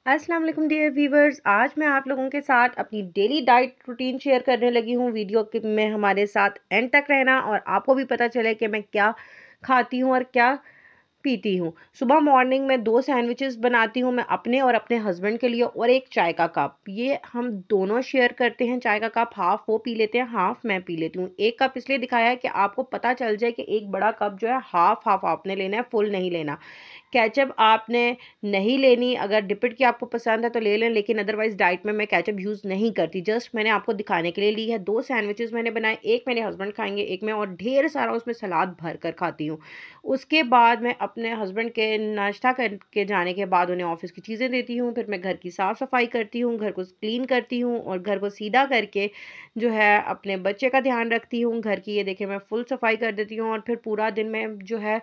अस्सलाम वालेकुम dear viewers. आज मैं आप लोगों के साथ अपनी डेली डाइट रूटीन शेयर करने लगी हूँ। वीडियो में हमारे साथ एंड तक रहना और आपको भी पता चले कि मैं क्या खाती हूँ और क्या पीती हूँ। सुबह मॉर्निंग में 2 सैंडविचेस बनाती हूँ मैं अपने और अपने हस्बैंड के लिए, और एक चाय का कप। ये हम दोनों शेयर करते हैं। चाय का कप हाफ़ वो पी लेते हैं, हाफ़ मैं पी लेती हूँ। एक कप इसलिए दिखाया है कि आपको पता चल जाए कि एक बड़ा कप जो है हाफ़ आपने लेना है, फुल नहीं लेना। केचप आपने नहीं लेनी, अगर डिपिट की आपको पसंद है तो ले लें, लेकिन अदरवाइज़ डाइट में मैं केचप यूज़ नहीं करती। जस्ट मैंने आपको दिखाने के लिए ली है। 2 सैंडविचेस मैंने बनाए, एक मेरे हस्बैंड खाएँगे, एक मैं, और ढेर सारा उसमें सलाद भर कर खाती हूँ। उसके बाद मैं अपने हस्बैंड के नाश्ता करके जाने के बाद उन्हें ऑफ़िस की चीज़ें देती हूँ। फिर मैं घर की साफ़-सफ़ाई करती हूँ, घर को क्लीन करती हूँ और घर को सीधा करके जो है अपने बच्चे का ध्यान रखती हूँ। घर की ये देखिए मैं फुल सफ़ाई कर देती हूँ, और फिर पूरा दिन मैं जो है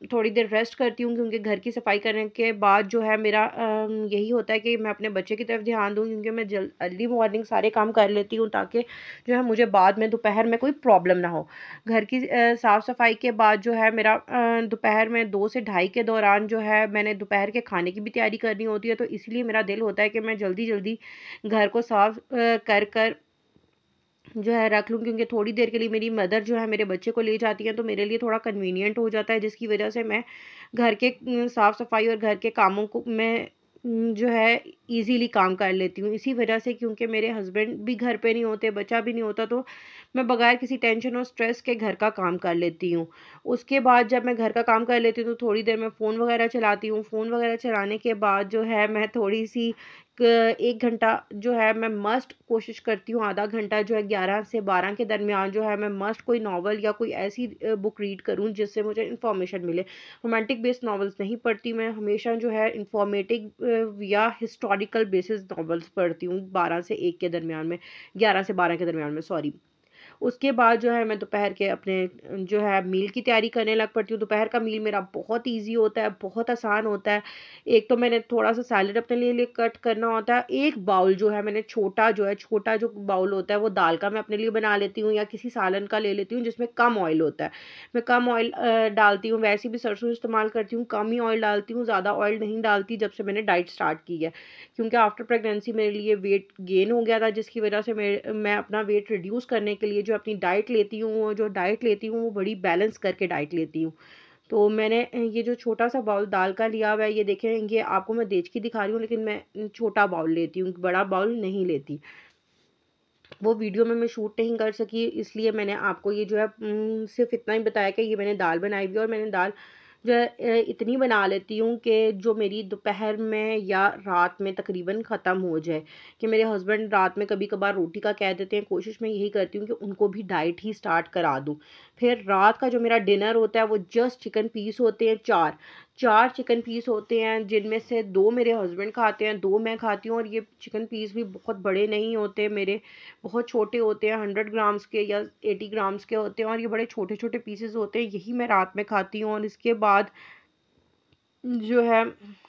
थोड़ी देर रेस्ट करती हूँ, क्योंकि घर की सफाई करने के बाद जो है मेरा यही होता है कि मैं अपने बच्चे की तरफ ध्यान दूँ, क्योंकि मैं अर्ली मॉर्निंग सारे काम कर लेती हूँ ताकि जो है मुझे बाद में दोपहर में कोई प्रॉब्लम ना हो। घर की साफ़ सफाई के बाद जो है मेरा दोपहर में 2 से ढाई के दौरान जो है मैंने दोपहर के खाने की भी तैयारी करनी होती है, तो इसलिए मेरा दिल होता है कि मैं जल्दी-जल्दी घर को साफ़ कर जो है रख लूँ, क्योंकि थोड़ी देर के लिए मेरी मदर जो है मेरे बच्चे को ले जाती हैं, तो मेरे लिए थोड़ा कन्वीनियंट हो जाता है, जिसकी वजह से मैं घर के साफ़-सफ़ाई और घर के कामों को मैं जो है ईज़िली काम कर लेती हूँ। इसी वजह से, क्योंकि मेरे हस्बैंड भी घर पे नहीं होते, बच्चा भी नहीं होता, तो मैं बगैर किसी टेंशन और स्ट्रेस के घर का काम कर लेती हूँ। उसके बाद जब मैं घर का काम कर लेती हूँ, तो थोड़ी देर मैं फ़ोन वगैरह चलाती हूँ। फ़ोन वगैरह चलाने के बाद जो है मैं थोड़ी-सी 1 घंटा जो है मैं मस्ट कोशिश करती हूँ, आधा घंटा जो है 11 से 12 के दरमियान जो है मैं मस्ट कोई नॉवल या कोई ऐसी बुक रीड करूँ जिससे मुझे इन्फॉर्मेशन मिले। रोमांटिक बेस्ड नॉवेल्स नहीं पढ़ती मैं, हमेशा जो है इन्फॉर्मेटिव या हिस्टोरिकल बेसिस नॉवेल्स पढ़ती हूँ 12 से 1 के दरमियान में, 11 से 12 के दरमियान में, सॉरी। उसके बाद जो है मैं दोपहर के अपने जो है मील की तैयारी करने लग पड़ती हूँ। दोपहर का मील मेरा बहुत ईज़ी होता है, बहुत आसान होता है। एक तो मैंने थोड़ा-सा सैलेड अपने लिए कट करना होता है। एक बाउल जो है मैंने छोटा जो बाउल होता है वो दाल का मैं अपने लिए बना लेती हूँ, या किसी सालन का ले लेती हूँ जिसमें कम ऑयल होता है। मैं कम ऑयल डालती हूँ, वैसे भी सरसों इस्तेमाल करती हूँ, कम ही ऑयल डालती हूँ, ज़्यादा ऑयल नहीं डालती जब से मैंने डाइट स्टार्ट की है। क्योंकि आफ्टर प्रेगनेंसी मेरे लिए वेट गेन हो गया था, जिसकी वजह से मैं अपना वेट रिड्यूस करने के लिए जो अपनी डाइट लेती हूँ, वो बड़ी बैलेंस करके डाइट लेती हूँ। तो मैंने ये जो छोटा-सा बाउल दाल का लिया हुआ है, ये देखें, ये आपको मैं देख के दिखा रही हूँ, लेकिन मैं छोटा बाउल लेती हूँ, बड़ा बाउल नहीं लेती। वो वीडियो में मैं शूट नहीं कर सकी, इसलिए मैंने आपको ये जो है सिर्फ़ इतना ही बताया कि ये मैंने दाल बनाई हुई है, और मैंने दाल जो है इतनी बना लेती हूँ कि जो मेरी दोपहर में या रात में तकरीबन ख़त्म हो जाए। कि मेरे हस्बैंड रात में कभी-कभार रोटी का कह देते हैं, कोशिश मैं यही करती हूँ कि उनको भी डाइट ही स्टार्ट करा दूँ। फिर रात का जो मेरा डिनर होता है वो जस्ट चिकन पीस होते हैं 4। 4 चिकन पीस होते हैं, जिनमें से 2 मेरे हस्बैंड खाते हैं, 2 मैं खाती हूँ, और ये चिकन पीस भी बहुत बड़े नहीं होते मेरे, बहुत छोटे होते हैं, 100 ग्राम्स के या 80 ग्राम्स के होते हैं, और ये बड़े छोटे-छोटे पीसेस होते हैं। यही मैं रात में खाती हूँ, और इसके बाद जो है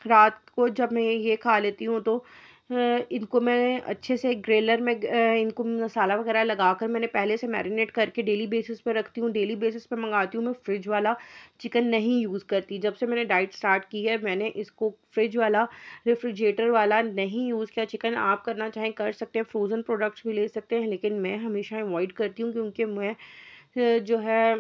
रात को जब मैं ये खा लेती हूँ, तो इनको मैं अच्छे से ग्रेलर में इनको मसाला वगैरह लगाकर मैंने पहले से मैरिनेट करके डेली बेसिस पे रखती हूँ। डेली बेसिस पे मंगाती हूँ, मैं फ्रिज वाला चिकन नहीं यूज़ करती। जब से मैंने डाइट स्टार्ट की है, मैंने इसको फ्रिज वाला, रेफ्रिजरेटर वाला नहीं यूज़ किया। चिकन आप करना चाहें कर सकते हैं, फ्रोज़न प्रोडक्ट्स भी ले सकते हैं, लेकिन मैं हमेशा अवॉइड करती हूँ, क्योंकि मैं जो है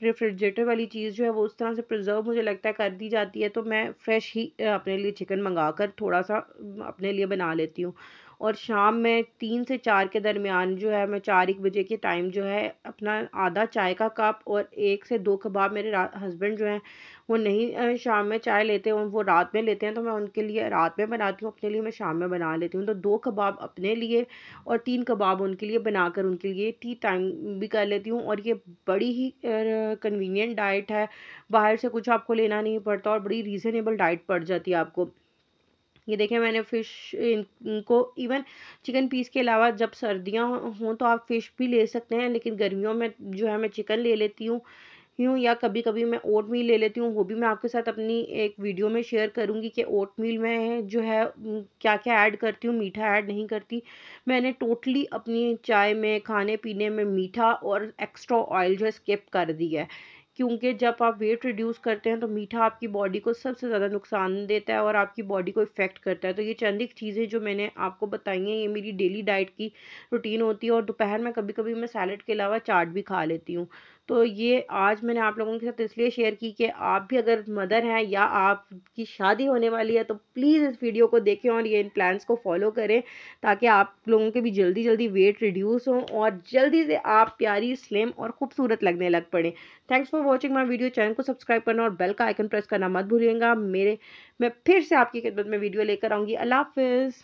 रेफ्रिजरेटर वाली चीज़ जो है वो उस तरह से प्रिज़र्व मुझे लगता है कर दी जाती है, तो मैं फ्रेश ही अपने लिए चिकन मंगाकर थोड़ा-सा अपने लिए बना लेती हूँ। और शाम में 3 से 4 के दरमियान जो है मैं 4-1 बजे के टाइम जो है अपना आधा चाय का कप और 1 से 2 कबाब, मेरे हस्बैंड जो हैं वो नहीं शाम में चाय लेते हैं, वो रात में लेते हैं, तो मैं उनके लिए रात में बनाती हूँ, अपने लिए मैं शाम में बना लेती हूँ। तो 2 कबाब अपने लिए और 3 कबाब उनके लिए बनाकर उनके लिए टी टाइम भी कर लेती हूँ, और ये बड़ी ही कन्वीनियंट डाइट है। बाहर से कुछ आपको लेना नहीं पड़ता, और बड़ी रीज़नेबल डाइट पड़ जाती है आपको। ये देखें, मैंने फ़िश इनको इवन चिकन पीस के अलावा जब सर्दियाँ हों तो आप फ़िश भी ले सकते हैं, लेकिन गर्मियों में जो है मैं चिकन ले लेती हूँ, या कभी-कभी मैं ओटमील ले लेती हूँ। वो भी मैं आपके साथ अपनी एक वीडियो में शेयर करूँगी कि ओटमील में जो है क्या-क्या ऐड करती हूँ, मीठा ऐड नहीं करती। मैंने टोटली अपनी चाय में, खाने-पीने में मीठा और एक्स्ट्रा ऑयल जो है स्किप कर दिया है, क्योंकि जब आप वेट रिड्यूस करते हैं तो मीठा आपकी बॉडी को सबसे ज़्यादा नुकसान देता है और आपकी बॉडी को इफ़ेक्ट करता है। तो ये चंद एक चीज़ें जो मैंने आपको बताई हैं, ये मेरी डेली डाइट की रूटीन होती है। और दोपहर में कभी-कभी मैं सैलेड के अलावा चाट भी खा लेती हूँ। तो ये आज मैंने आप लोगों के साथ इसलिए शेयर की कि आप भी अगर मदर हैं या आपकी शादी होने वाली है तो प्लीज़ इस वीडियो को देखें और ये इन प्लान्स को फॉलो करें, ताकि आप लोगों के भी जल्दी-जल्दी वेट रिड्यूस हों और जल्दी से आप प्यारी, स्लिम और खूबसूरत लगने लग पड़ें। Thanks for watching my video. Channel को सब्सक्राइब करना और बेल का आइकन प्रेस करना मत भूलिएगा। मैं फिर से आपकी खिदमत में वीडियो लेकर आऊँगी। अल्लाह हाफ़िज़।